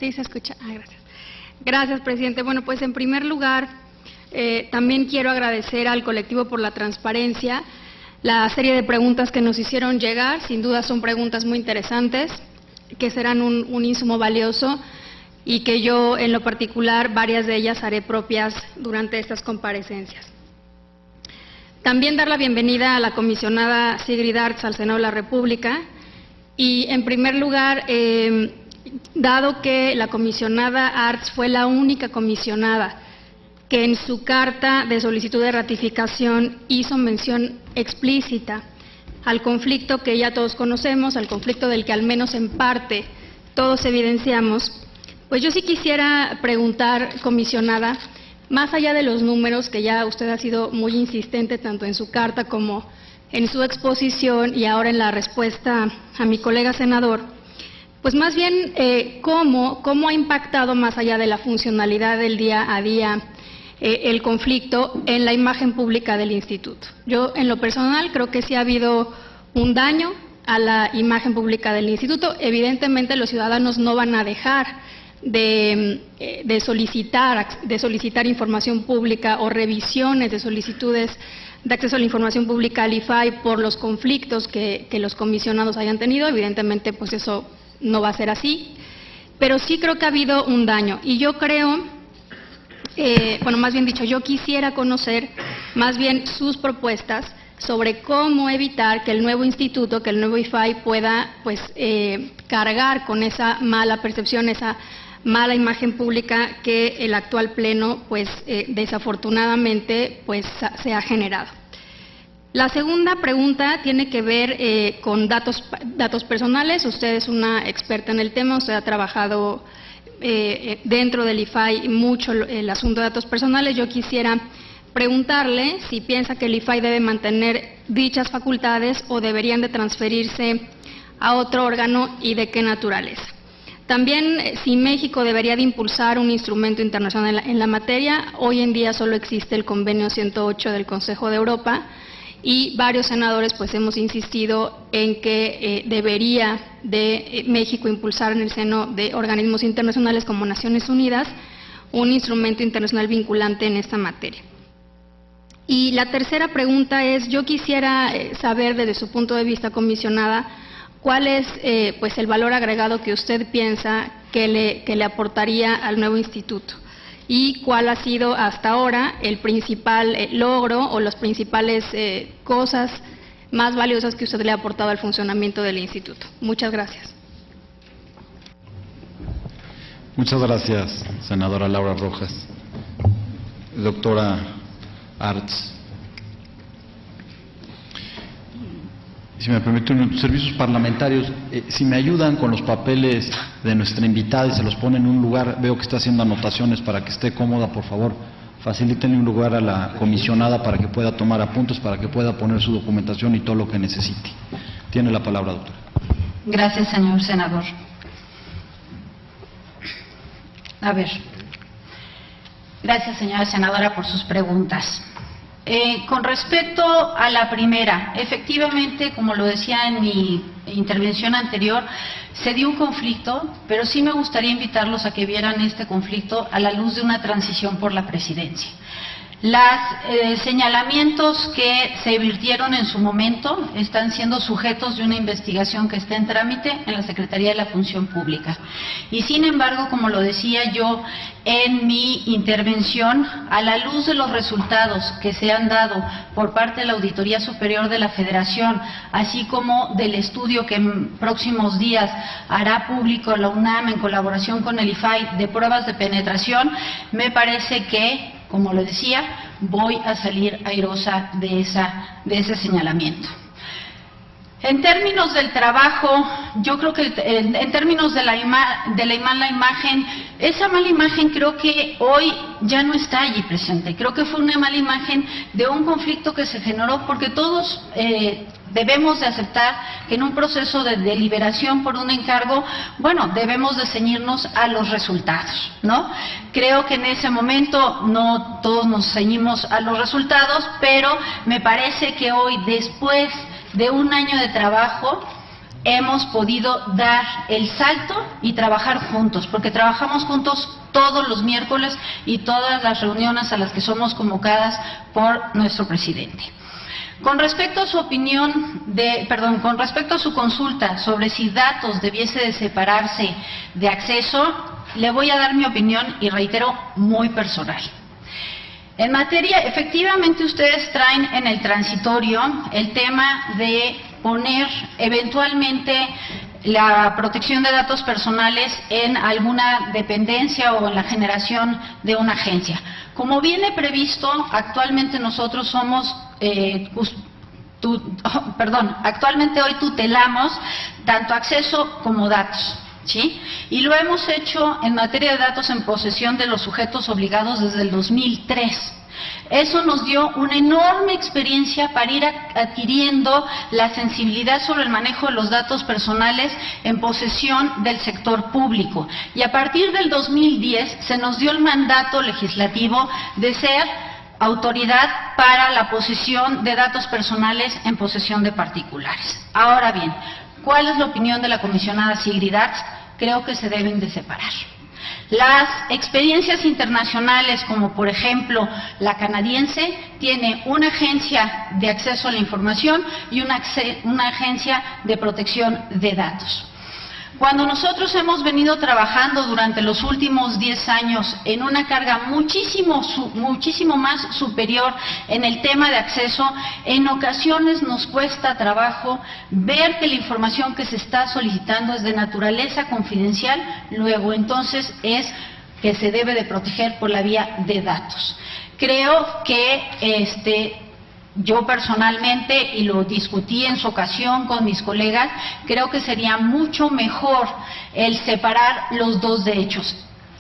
Sí, se escucha. Gracias. Gracias, presidente. Bueno, pues en primer lugar, también quiero agradecer al colectivo por la transparencia, la serie de preguntas que nos hicieron llegar. Sin duda son preguntas muy interesantes, que serán un insumo valioso y que yo, en lo particular, varias de ellas haré propias durante estas comparecencias. También dar la bienvenida a la comisionada Sigrid Artz al Senado de la República y, en primer lugar, dado que la comisionada Artz fue la única comisionada que en su carta de solicitud de ratificación hizo mención explícita al conflicto que ya todos conocemos, al conflicto del que al menos en parte todos evidenciamos, pues yo sí quisiera preguntar, comisionada, más allá de los números, que ya usted ha sido muy insistente tanto en su carta como en su exposición y ahora en la respuesta a mi colega senador, pues más bien cómo ha impactado más allá de la funcionalidad del día a día el conflicto en la imagen pública del instituto. Yo, en lo personal, creo que sí ha habido un daño a la imagen pública del instituto. Evidentemente, los ciudadanos no van a dejar de solicitar información pública o revisiones de solicitudes de acceso a la información pública al IFAI por los conflictos que los comisionados hayan tenido. Evidentemente, pues eso no va a ser así, pero sí creo que ha habido un daño y yo creo, bueno, más bien dicho, yo quisiera conocer más bien sus propuestas sobre cómo evitar que el nuevo instituto, que el nuevo IFAI pueda pues cargar con esa mala percepción, esa mala imagen pública que el actual pleno pues desafortunadamente pues se ha generado. La segunda pregunta tiene que ver con datos personales. Usted es una experta en el tema, usted ha trabajado dentro del IFAI mucho el asunto de datos personales. Yo quisiera preguntarle si piensa que el IFAI debe mantener dichas facultades o deberían de transferirse a otro órgano y de qué naturaleza. También si México debería de impulsar un instrumento internacional en la materia. Hoy en día solo existe el convenio 108 del Consejo de Europa y varios senadores pues hemos insistido en que debería de México impulsar en el seno de organismos internacionales como Naciones Unidas un instrumento internacional vinculante en esta materia. Y la tercera pregunta es, yo quisiera saber desde su punto de vista, comisionada, cuál es pues el valor agregado que usted piensa que le aportaría al nuevo instituto y cuál ha sido hasta ahora el principal logro o las principales cosas más valiosas que usted le ha aportado al funcionamiento del instituto. Muchas gracias. Muchas gracias, senadora Laura Rojas. Doctora Artz. Si me permiten, servicios parlamentarios, si me ayudan con los papeles de nuestra invitada y se los ponen en un lugar, veo que está haciendo anotaciones para que esté cómoda, por favor, facilítenle un lugar a la comisionada para que pueda tomar apuntes, para que pueda poner su documentación y todo lo que necesite. Tiene la palabra, doctora. Gracias, señor senador. A ver. Gracias, señora senadora, por sus preguntas. Con respecto a la primera, efectivamente, como lo decía en mi intervención anterior, se dio un conflicto, pero sí me gustaría invitarlos a que vieran este conflicto a la luz de una transición por la presidencia. Los señalamientos que se virtieron en su momento están siendo sujetos de una investigación que está en trámite en la Secretaría de la Función Pública. Y sin embargo, como lo decía yo en mi intervención, a la luz de los resultados que se han dado por parte de la Auditoría Superior de la Federación, así como del estudio que en próximos días hará público la UNAM en colaboración con el IFAI de pruebas de penetración, me parece que, como lo decía, voy a salir airosa de ese señalamiento. En términos del trabajo, yo creo que en términos de la mala imagen, esa mala imagen creo que hoy ya no está allí presente. Creo que fue una mala imagen de un conflicto que se generó porque todos debemos de aceptar que en un proceso de deliberación por un encargo, bueno, debemos de ceñirnos a los resultados, ¿no? Creo que en ese momento no todos nos ceñimos a los resultados, pero me parece que hoy, después de un año de trabajo, hemos podido dar el salto y trabajar juntos, porque trabajamos juntos todos los miércoles y todas las reuniones a las que somos convocadas por nuestro presidente. Con respecto a su con respecto a su consulta sobre si datos debiese de separarse de acceso, le voy a dar mi opinión y reitero, muy personal. En materia, efectivamente ustedes traen en el transitorio el tema de poner eventualmente la protección de datos personales en alguna dependencia o en la generación de una agencia. Como viene previsto, actualmente nosotros somos, actualmente hoy tutelamos tanto acceso como datos, ¿sí? Y lo hemos hecho en materia de datos en posesión de los sujetos obligados desde el 2003. Eso nos dio una enorme experiencia para ir adquiriendo la sensibilidad sobre el manejo de los datos personales en posesión del sector público. Y a partir del 2010 se nos dio el mandato legislativo de ser autoridad para la posesión de datos personales en posesión de particulares. Ahora bien, ¿cuál es la opinión de la comisionada Sigrid Arts? Creo que se deben de separar. Las experiencias internacionales, como por ejemplo la canadiense, tiene una agencia de acceso a la información y una agencia de protección de datos. Cuando nosotros hemos venido trabajando durante los últimos 10 años en una carga muchísimo más superior en el tema de acceso, en ocasiones nos cuesta trabajo ver que la información que se está solicitando es de naturaleza confidencial, luego entonces es que se debe de proteger por la vía de datos. Creo que yo personalmente, y lo discutí en su ocasión con mis colegas, creo que sería mucho mejor el separar los dos derechos.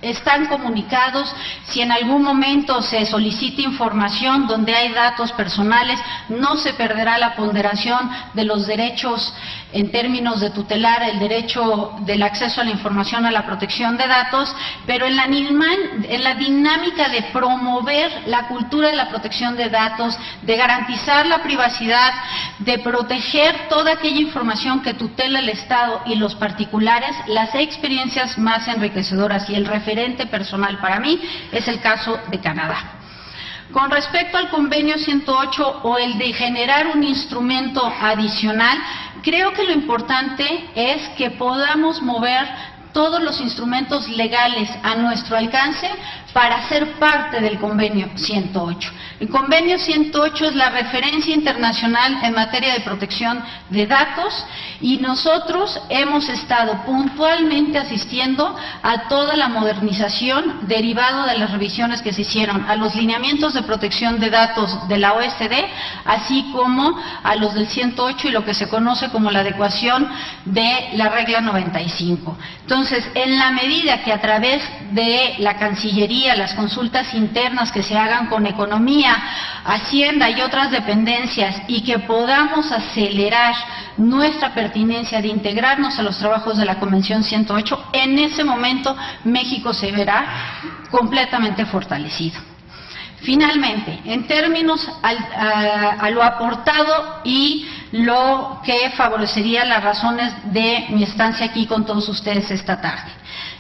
Están comunicados, si en algún momento se solicita información donde hay datos personales, no se perderá la ponderación de los derechos en términos de tutelar el derecho del acceso a la información, a la protección de datos, pero en la dinámica de promover la cultura de la protección de datos, de garantizar la privacidad, de proteger toda aquella información que tutela el Estado y los particulares, las experiencias más enriquecedoras y el referente personal para mí es el caso de Canadá. Con respecto al convenio 108 o el de generar un instrumento adicional, creo que lo importante es que podamos mover todos los instrumentos legales a nuestro alcance para ser parte del convenio 108. El convenio 108 es la referencia internacional en materia de protección de datos y nosotros hemos estado puntualmente asistiendo a toda la modernización derivado de las revisiones que se hicieron a los lineamientos de protección de datos de la OSD, así como a los del 108 y lo que se conoce como la adecuación de la regla 95. Entonces, en la medida que a través de la Cancillería, las consultas internas que se hagan con Economía, Hacienda y otras dependencias y que podamos acelerar nuestra pertinencia de integrarnos a los trabajos de la Convención 108, en ese momento México se verá completamente fortalecido. Finalmente, en términos a lo aportado y lo que favorecería las razones de mi estancia aquí con todos ustedes esta tarde,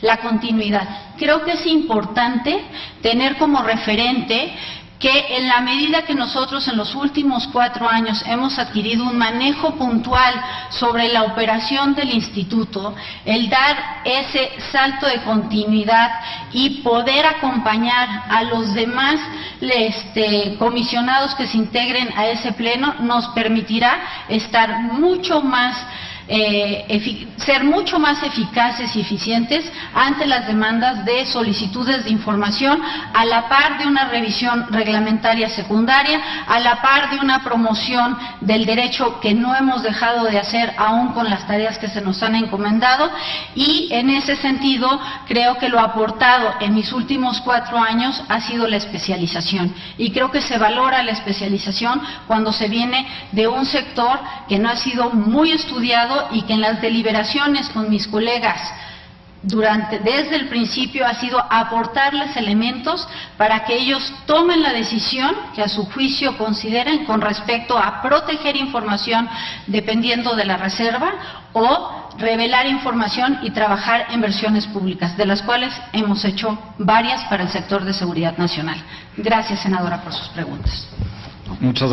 la continuidad. Creo que es importante tener como referente que en la medida que nosotros en los últimos 4 años hemos adquirido un manejo puntual sobre la operación del instituto, el dar ese salto de continuidad y poder acompañar a los demás comisionados que se integren a ese pleno nos permitirá estar mucho más ser mucho más eficaces y eficientes ante las demandas de solicitudes de información, a la par de una revisión reglamentaria secundaria, a la par de una promoción del derecho que no hemos dejado de hacer aún con las tareas que se nos han encomendado, y en ese sentido creo que lo aportado en mis últimos 4 años ha sido la especialización, y creo que se valora la especialización cuando se viene de un sector que no ha sido muy estudiado y que en las deliberaciones con mis colegas desde el principio ha sido aportarles elementos para que ellos tomen la decisión que a su juicio consideren con respecto a proteger información dependiendo de la reserva o revelar información y trabajar en versiones públicas, de las cuales hemos hecho varias para el sector de seguridad nacional. Gracias, senadora, por sus preguntas. Muchas gracias.